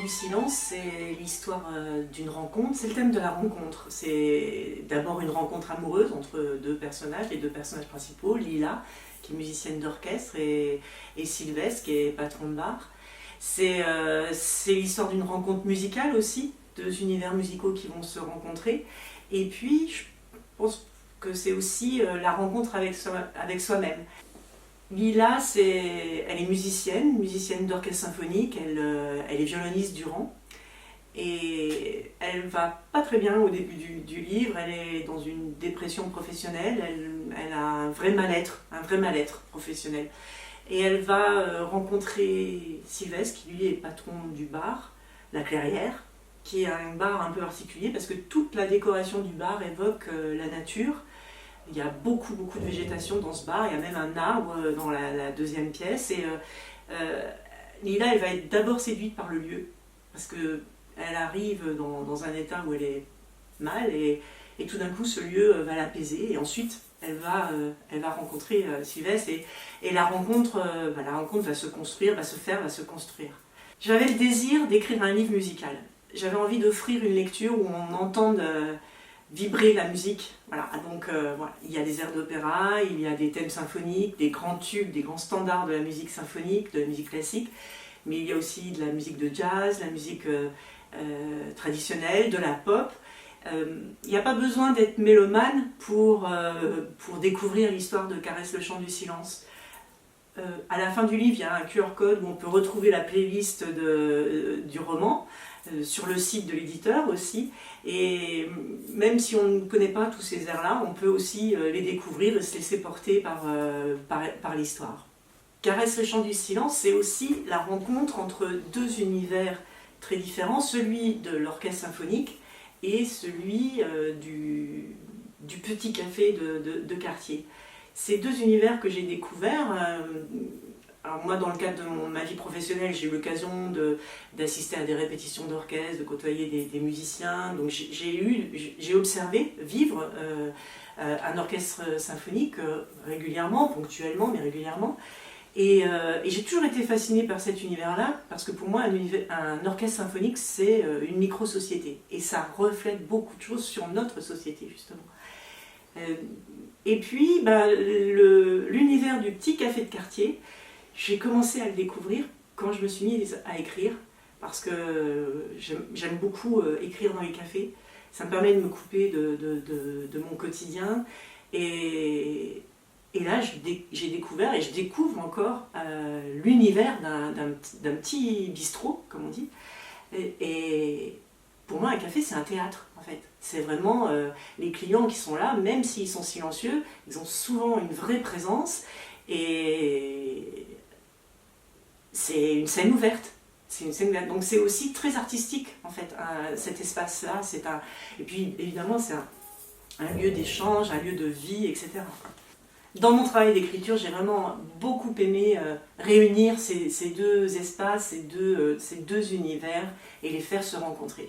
du silence, c'est l'histoire d'une rencontre, c'est le thème de la rencontre. C'est d'abord une rencontre amoureuse entre deux personnages, les deux personnages principaux, Lila, qui est musicienne d'orchestre, et Sylvestre, qui est patron de bar. C'est l'histoire d'une rencontre musicale aussi, deux univers musicaux qui vont se rencontrer. Et puis, je pense que c'est aussi la rencontre avec soi-même. Lila, elle est musicienne d'orchestre symphonique, elle est violoniste du rang. Et elle va pas très bien au début du livre, elle est dans une dépression professionnelle, elle a un vrai mal-être professionnel. Et elle va rencontrer Sylvestre, qui lui est patron du bar, La Clairière, qui est un bar un peu particulier parce que toute la décoration du bar évoque la nature. Il y a beaucoup de végétation dans ce bar, il y a même un arbre dans la deuxième pièce. Et Lila, elle va être d'abord séduite par le lieu, parce qu'elle arrive dans un état où elle est mal, et tout d'un coup ce lieu va l'apaiser, et ensuite elle va rencontrer Sylvestre, et la rencontre va se construire, va se construire. J'avais le désir d'écrire un livre musical. J'avais envie d'offrir une lecture où on entende vibrer la musique. Voilà. Donc voilà. Il y a des airs d'opéra, il y a des thèmes symphoniques, des grands tubes, des grands standards de la musique symphonique, de la musique classique, mais il y a aussi de la musique de jazz, la musique traditionnelle, de la pop. Il n'y a pas besoin d'être mélomane pour découvrir l'histoire de Caresse le chant du silence. À la fin du livre, il y a un QR code où on peut retrouver la playlist du roman, sur le site de l'éditeur aussi, et même si on ne connaît pas tous ces airs-là, on peut aussi les découvrir et se laisser porter par l'histoire. Caresse le chant du silence, c'est aussi la rencontre entre deux univers très différents, celui de l'orchestre symphonique et celui du petit café de quartier. Ces deux univers que j'ai découverts, alors moi dans le cadre de ma vie professionnelle, j'ai eu l'occasion d'assister à des répétitions d'orchestre, de côtoyer des musiciens, donc j'ai observé vivre un orchestre symphonique régulièrement, ponctuellement mais régulièrement. Et j'ai toujours été fascinée par cet univers-là, parce que pour moi, un orchestre symphonique, c'est une micro-société. Et ça reflète beaucoup de choses sur notre société, justement. Et puis, l'univers du petit café de quartier, j'ai commencé à le découvrir quand je me suis mise à écrire, parce que j'aime beaucoup écrire dans les cafés. Ça me permet de me couper de mon quotidien. Et là, j'ai découvert, et je découvre encore, l'univers d'un petit bistrot, comme on dit. Et pour moi, un café, c'est un théâtre, en fait. C'est vraiment les clients qui sont là, même s'ils sont silencieux, ils ont souvent une vraie présence, et c'est une scène ouverte. Donc c'est aussi très artistique, en fait, cet espace-là. Et puis, évidemment, c'est un lieu d'échange, un lieu de vie, etc. Dans mon travail d'écriture, j'ai vraiment beaucoup aimé réunir ces deux espaces, ces deux univers, et les faire se rencontrer.